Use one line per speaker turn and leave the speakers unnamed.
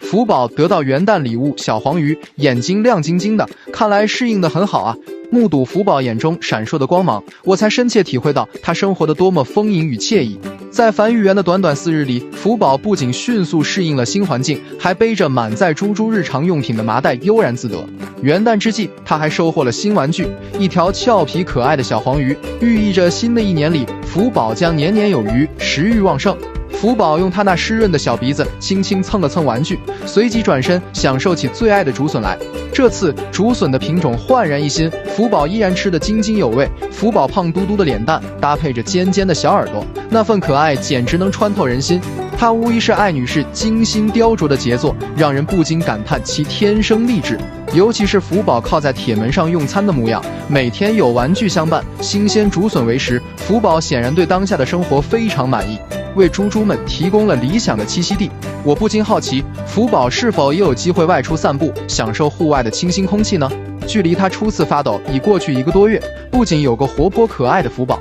福宝得到元旦礼物小黄鱼，眼睛亮晶晶的，看来适应得很好啊。目睹福宝眼中闪烁的光芒，我才深切体会到他生活的多么丰盈与惬意。在繁育园的短短4日里，福宝不仅迅速适应了新环境，还背着满载猪猪日常用品的麻袋悠然自得。元旦之际，他还收获了新玩具，一条俏皮可爱的小黄鱼，寓意着新的一年里，福宝将年年有余，食欲旺盛。福宝用他那湿润的小鼻子轻轻蹭了蹭玩具，随即转身享受起最爱的竹笋来。这次竹笋的品种焕然一新，福宝依然吃得津津有味。福宝胖嘟嘟的脸蛋搭配着尖尖的小耳朵，那份可爱简直能穿透人心。她无疑是艾女士精心雕琢的杰作，让人不禁感叹其天生丽质。尤其是福宝靠在铁门上用餐的模样，每天有玩具相伴，新鲜竹笋为食，福宝显然对当下的生活非常满意，为猪猪们提供了理想的栖息地。我不禁好奇，福宝是否也有机会外出散步，享受户外的清新空气呢？距离他初次发抖已过去1个多月，不仅有个活泼可爱的福宝，